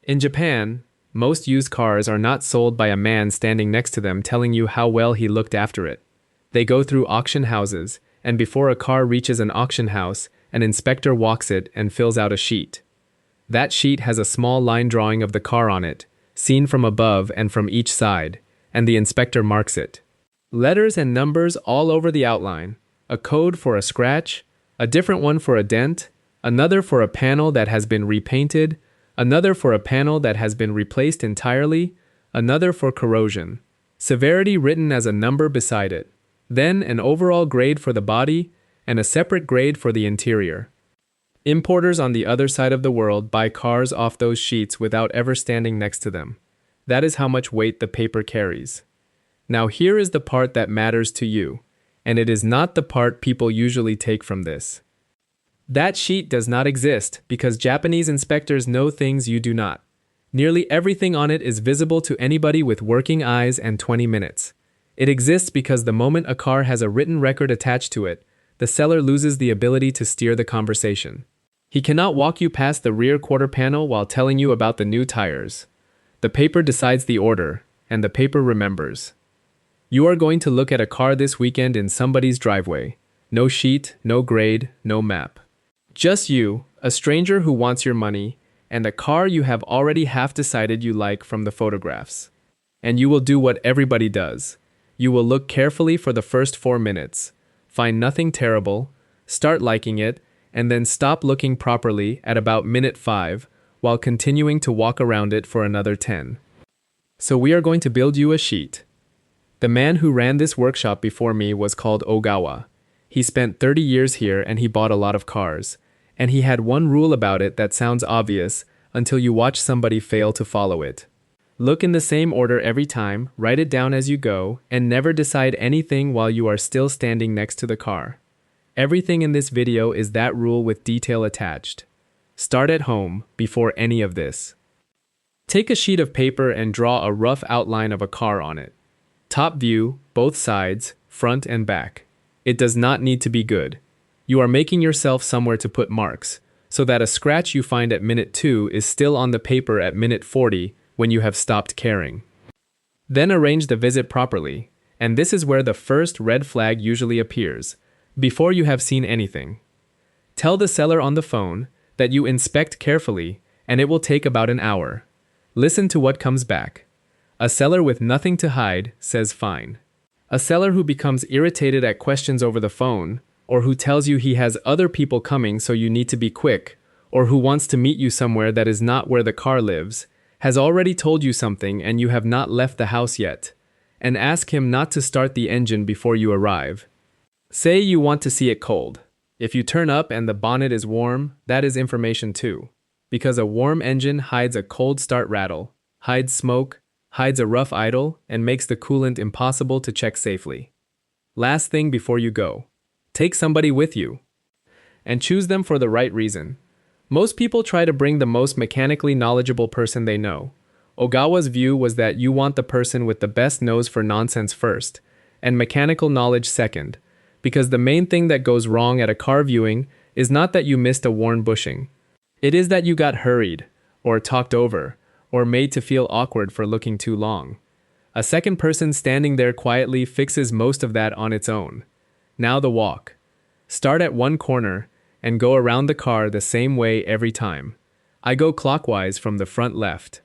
In Japan, most used cars are not sold by a man standing next to them telling you how well he looked after it. They go through auction houses, and before a car reaches an auction house, an inspector walks it and fills out a sheet. That sheet has a small line drawing of the car on it, seen from above and from each side, and the inspector marks it. Letters and numbers all over the outline, a code for a scratch, a different one for a dent, another for a panel that has been repainted, another for a panel that has been replaced entirely, another for corrosion. Severity written as a number beside it. Then an overall grade for the body, and a separate grade for the interior. Importers on the other side of the world buy cars off those sheets without ever standing next to them. That is how much weight the paper carries. Now here is the part that matters to you, and it is not the part people usually take from this. That sheet does not exist because Japanese inspectors know things you do not. Nearly everything on it is visible to anybody with working eyes and 20 minutes. It exists because the moment a car has a written record attached to it, the seller loses the ability to steer the conversation. He cannot walk you past the rear quarter panel while telling you about the new tires. The paper decides the order, and the paper remembers. You are going to look at a car this weekend in somebody's driveway. No sheet, no grade, no map. Just you, a stranger who wants your money, and a car you have already half decided you like from the photographs. And you will do what everybody does. You will look carefully for the first 4 minutes, find nothing terrible, start liking it, and then stop looking properly at about minute 5, while continuing to walk around it for another 10. So we are going to build you a sheet. The man who ran this workshop before me was called Ogawa. He spent 30 years here and he bought a lot of cars. And he had one rule about it that sounds obvious until you watch somebody fail to follow it. Look in the same order every time, write it down as you go, and never decide anything while you are still standing next to the car. Everything in this video is that rule with detail attached. Start at home before any of this. Take a sheet of paper and draw a rough outline of a car on it. Top view, both sides, front and back. It does not need to be good. You are making yourself somewhere to put marks, so that a scratch you find at minute 2 is still on the paper at minute 40 when you have stopped caring. Then arrange the visit properly, and this is where the first red flag usually appears, before you have seen anything. Tell the seller on the phone that you inspect carefully, and it will take about an hour. Listen to what comes back. A seller with nothing to hide says fine. A seller who becomes irritated at questions over the phone, or who tells you he has other people coming so you need to be quick, or who wants to meet you somewhere that is not where the car lives, has already told you something and you have not left the house yet, and ask him not to start the engine before you arrive. Say you want to see it cold. If you turn up and the bonnet is warm, that is information too, because a warm engine hides a cold start rattle, hides smoke, hides a rough idle, and makes the coolant impossible to check safely. Last thing before you go. Take somebody with you. And choose them for the right reason. Most people try to bring the most mechanically knowledgeable person they know. Ogawa's view was that you want the person with the best nose for nonsense first, and mechanical knowledge second, because the main thing that goes wrong at a car viewing is not that you missed a worn bushing. It is that you got hurried, or talked over, or made to feel awkward for looking too long. A second person standing there quietly fixes most of that on its own. Now the walk. Start at one corner and go around the car the same way every time. I go clockwise from the front left.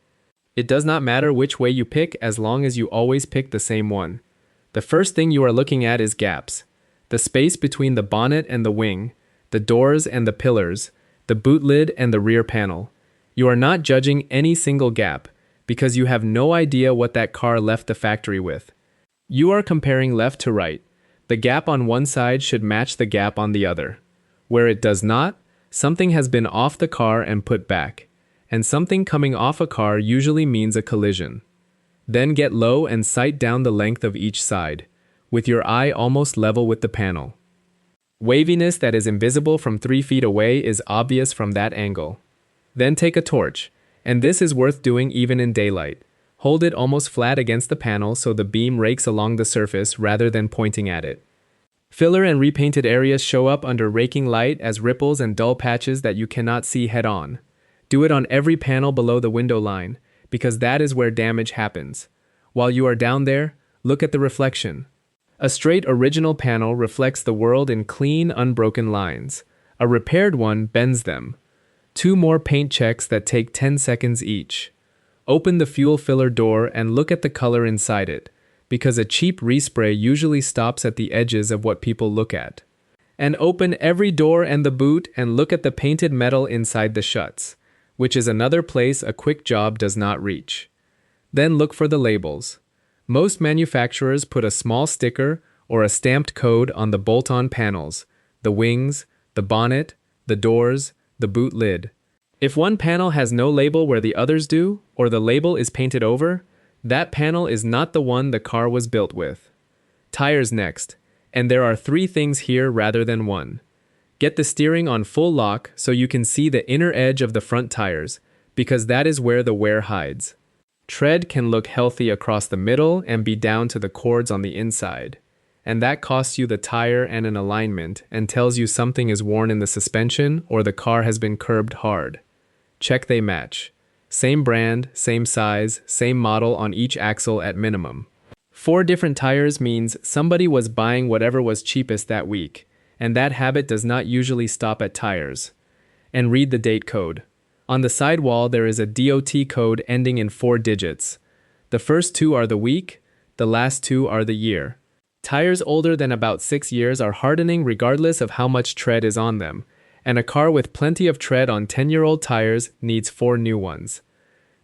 It does not matter which way you pick as long as you always pick the same one. The first thing you are looking at is gaps. The space between the bonnet and the wing, the doors and the pillars, the boot lid and the rear panel. You are not judging any single gap because you have no idea what that car left the factory with. You are comparing left to right. The gap on one side should match the gap on the other. Where it does not, something has been off the car and put back, and something coming off a car usually means a collision. Then get low and sight down the length of each side, with your eye almost level with the panel. Waviness that is invisible from 3 feet away is obvious from that angle. Then take a torch, and this is worth doing even in daylight. Hold it almost flat against the panel so the beam rakes along the surface rather than pointing at it. Filler and repainted areas show up under raking light as ripples and dull patches that you cannot see head-on. Do it on every panel below the window line, because that is where damage happens. While you are down there, look at the reflection. A straight original panel reflects the world in clean, unbroken lines. A repaired one bends them. 2 more paint checks that take 10 seconds each. Open the fuel filler door and look at the color inside it, because a cheap respray usually stops at the edges of what people look at. And open every door and the boot and look at the painted metal inside the shuts, which is another place a quick job does not reach. Then look for the labels. Most manufacturers put a small sticker or a stamped code on the bolt-on panels, the wings, the bonnet, the doors, the boot lid. If one panel has no label where the others do, or the label is painted over, that panel is not the one the car was built with. Tires next, and there are 3 things here rather than 1. Get the steering on full lock so you can see the inner edge of the front tires, because that is where the wear hides. Tread can look healthy across the middle and be down to the cords on the inside, and that costs you the tire and an alignment and tells you something is worn in the suspension or the car has been curbed hard. Check they match. Same brand, same size, same model on each axle at minimum. 4 different tires means somebody was buying whatever was cheapest that week, and that habit does not usually stop at tires. And read the date code. On the sidewall there is a DOT code ending in 4 digits. The first 2 are the week, the last 2 are the year. Tires older than about 6 years are hardening regardless of how much tread is on them, and a car with plenty of tread on 10-year-old tires needs 4 new ones.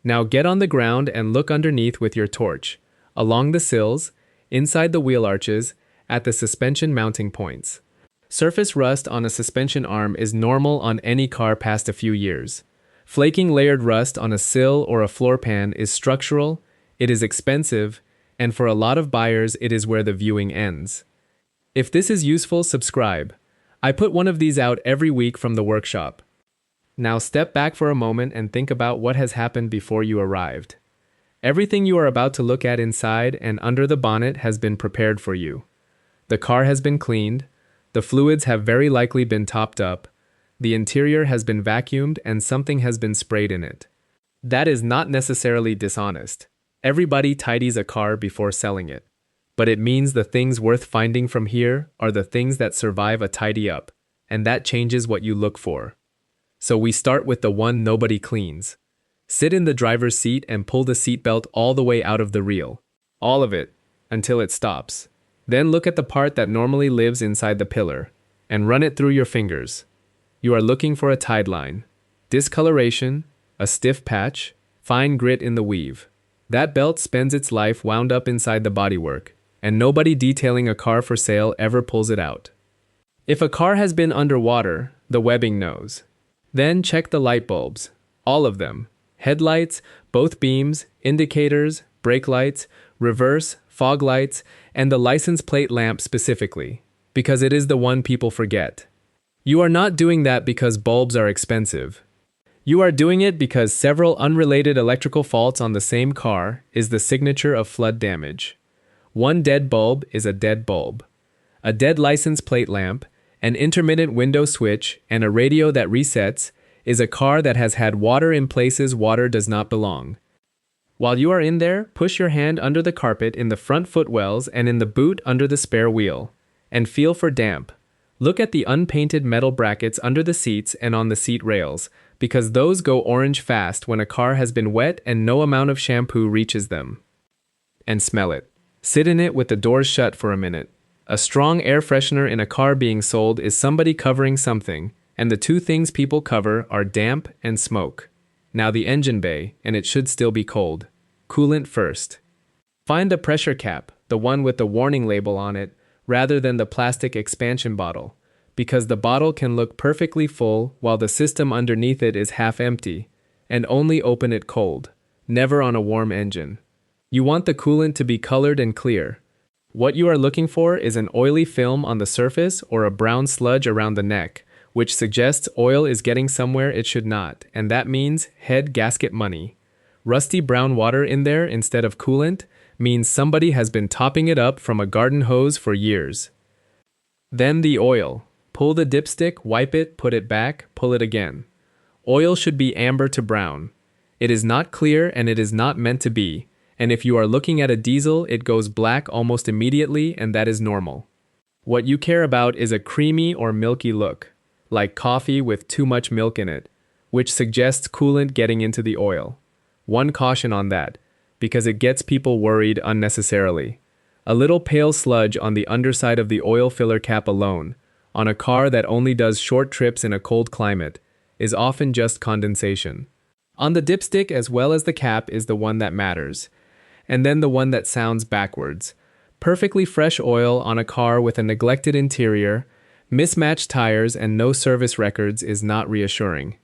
Now get on the ground and look underneath with your torch, along the sills, inside the wheel arches, at the suspension mounting points. Surface rust on a suspension arm is normal on any car past a few years. Flaking layered rust on a sill or a floor pan is structural, it is expensive, and for a lot of buyers it is where the viewing ends. If this is useful, subscribe. I put one of these out every week from the workshop. Now step back for a moment and think about what has happened before you arrived. Everything you are about to look at inside and under the bonnet has been prepared for you. The car has been cleaned, the fluids have very likely been topped up, the interior has been vacuumed and something has been sprayed in it. That is not necessarily dishonest. Everybody tidies a car before selling it. But it means the things worth finding from here are the things that survive a tidy up, and that changes what you look for. So we start with the one nobody cleans. Sit in the driver's seat and pull the seatbelt all the way out of the reel. All of it, until it stops. Then look at the part that normally lives inside the pillar, and run it through your fingers. You are looking for a tide line, discoloration, a stiff patch, fine grit in the weave. That belt spends its life wound up inside the bodywork, and nobody detailing a car for sale ever pulls it out. If a car has been underwater, the webbing knows. Then check the light bulbs, all of them. Headlights, both beams, indicators, brake lights, reverse, fog lights, and the license plate lamp specifically, because it is the one people forget. You are not doing that because bulbs are expensive. You are doing it because several unrelated electrical faults on the same car is the signature of flood damage. One dead bulb is a dead bulb. A dead license plate lamp, an intermittent window switch, and a radio that resets is a car that has had water in places water does not belong. While you are in there, push your hand under the carpet in the front footwells and in the boot under the spare wheel, and feel for damp. Look at the unpainted metal brackets under the seats and on the seat rails, because those go orange fast when a car has been wet and no amount of shampoo reaches them. And smell it. Sit in it with the doors shut for a minute. A strong air freshener in a car being sold is somebody covering something, and the 2 things people cover are damp and smoke. Now the engine bay, and it should still be cold. Coolant first. Find the pressure cap, the one with the warning label on it, rather than the plastic expansion bottle, because the bottle can look perfectly full while the system underneath it is half empty, and only open it cold, never on a warm engine. You want the coolant to be colored and clear. What you are looking for is an oily film on the surface or a brown sludge around the neck, which suggests oil is getting somewhere it should not, and that means head gasket money. Rusty brown water in there instead of coolant means somebody has been topping it up from a garden hose for years. Then the oil. Pull the dipstick, wipe it, put it back, pull it again. Oil should be amber to brown. It is not clear and it is not meant to be, and if you are looking at a diesel, it goes black almost immediately, and that is normal. What you care about is a creamy or milky look, like coffee with too much milk in it, which suggests coolant getting into the oil. One caution on that, because it gets people worried unnecessarily. A little pale sludge on the underside of the oil filler cap alone, on a car that only does short trips in a cold climate, is often just condensation. On the dipstick as well as the cap is the one that matters, and then the one that sounds backwards. Perfectly fresh oil on a car with a neglected interior, mismatched tires, and no service records is not reassuring.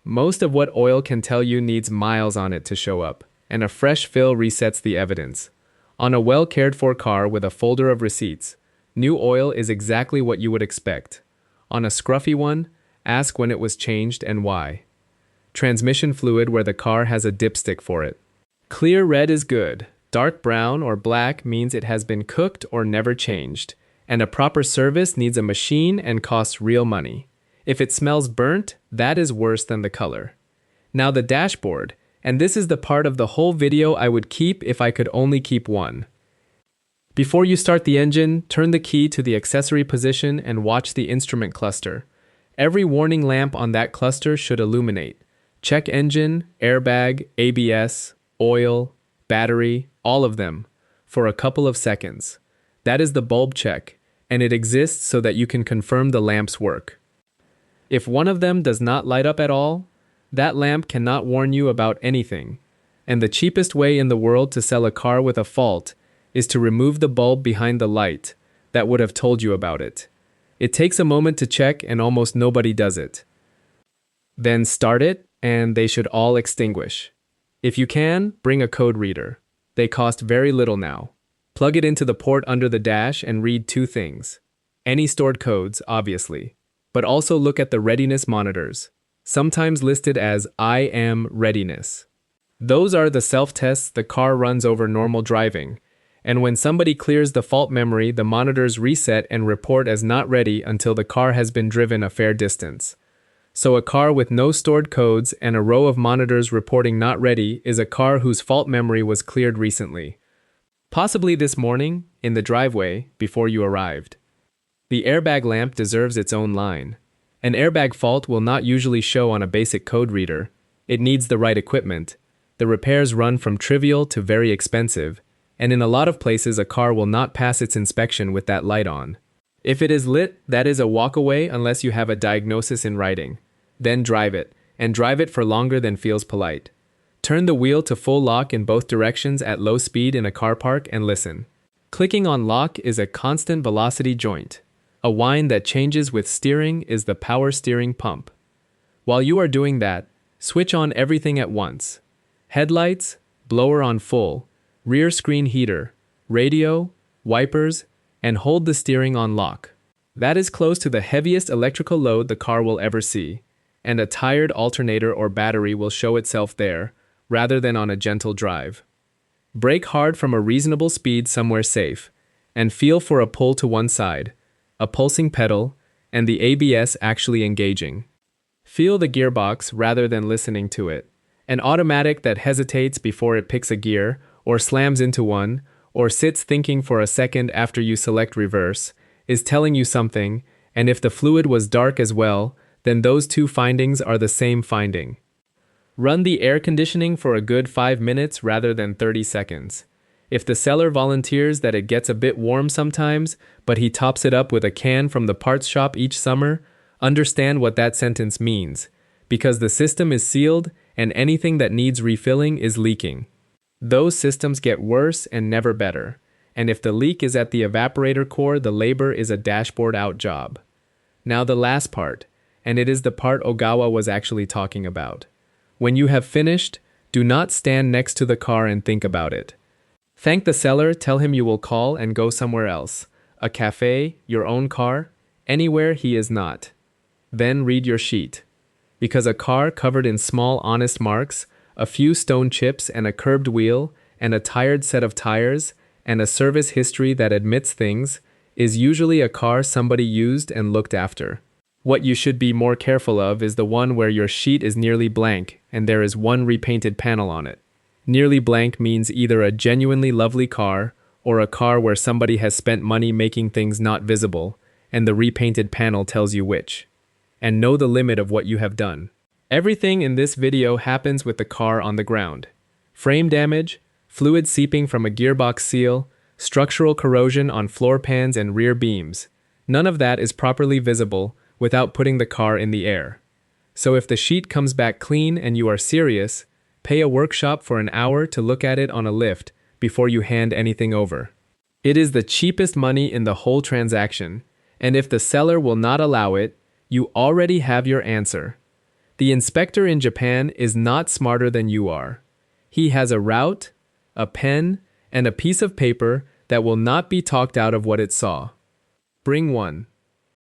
Most of what oil can tell you needs miles on it to show up, and a fresh fill resets the evidence. On a well-cared-for car with a folder of receipts, new oil is exactly what you would expect. On a scruffy one, ask when it was changed and why. Transmission fluid where the car has a dipstick for it. Clear red is good. Dark brown or black means it has been cooked or never changed, and a proper service needs a machine and costs real money. If it smells burnt, that is worse than the color. Now the dashboard, and this is the part of the whole video I would keep if I could only keep one. Before you start the engine, turn the key to the accessory position and watch the instrument cluster. Every warning lamp on that cluster should illuminate. Check engine, airbag, ABS, oil, battery, all of them, for a couple of seconds. That is the bulb check, and it exists so that you can confirm the lamps work. If one of them does not light up at all, that lamp cannot warn you about anything, and the cheapest way in the world to sell a car with a fault is to remove the bulb behind the light that would have told you about it. It takes a moment to check and almost nobody does it. Then start it, and they should all extinguish. If you can, bring a code reader. They cost very little now. Plug it into the port under the dash and read two things. Any stored codes, obviously, but also look at the readiness monitors, sometimes listed as IM readiness. Those are the self-tests the car runs over normal driving, and when somebody clears the fault memory, the monitors reset and report as not ready until the car has been driven a fair distance. So a car with no stored codes and a row of monitors reporting not ready is a car whose fault memory was cleared recently. Possibly this morning, in the driveway, before you arrived. The airbag lamp deserves its own line. An airbag fault will not usually show on a basic code reader. It needs the right equipment. The repairs run from trivial to very expensive, and in a lot of places a car will not pass its inspection with that light on. If it is lit, that is a walkaway unless you have a diagnosis in writing. Then drive it, and drive it for longer than feels polite. Turn the wheel to full lock in both directions at low speed in a car park and listen. Clicking on lock is a constant velocity joint. A whine that changes with steering is the power steering pump. While you are doing that, switch on everything at once. Headlights, blower on full, rear screen heater, radio, wipers, and hold the steering on lock. That is close to the heaviest electrical load the car will ever see, and a tired alternator or battery will show itself there, rather than on a gentle drive. Brake hard from a reasonable speed somewhere safe, and feel for a pull to one side, a pulsing pedal, and the ABS actually engaging. Feel the gearbox rather than listening to it. An automatic that hesitates before it picks a gear, or slams into one, or sits thinking for a second after you select reverse, is telling you something, and if the fluid was dark as well, then those two findings are the same finding. Run the air conditioning for a good 5 minutes rather than 30 seconds. If the seller volunteers that it gets a bit warm sometimes, but he tops it up with a can from the parts shop each summer, understand what that sentence means, because the system is sealed and anything that needs refilling is leaking. Those systems get worse and never better, and if the leak is at the evaporator core, the labor is a dashboard out job. Now the last part, and it is the part Ogawa was actually talking about. When you have finished, do not stand next to the car and think about it. Thank the seller, tell him you will call and go somewhere else, a cafe, your own car, anywhere he is not. Then read your sheet. Because a car covered in small honest marks, a few stone chips and a curbed wheel, and a tired set of tires, and a service history that admits things, is usually a car somebody used and looked after. What you should be more careful of is the one where your sheet is nearly blank and there is one repainted panel on it. Nearly blank means either a genuinely lovely car or a car where somebody has spent money making things not visible, and the repainted panel tells you which. And know the limit of what you have done. Everything in this video happens with the car on the ground. Frame damage, fluid seeping from a gearbox seal, structural corrosion on floor pans and rear beams. None of that is properly visible without putting the car in the air. So if the sheet comes back clean and you are serious, pay a workshop for an hour to look at it on a lift before you hand anything over. It is the cheapest money in the whole transaction, and if the seller will not allow it, you already have your answer. The inspector in Japan is not smarter than you are. He has a route, a pen, and a piece of paper that will not be talked out of what it saw. Bring one.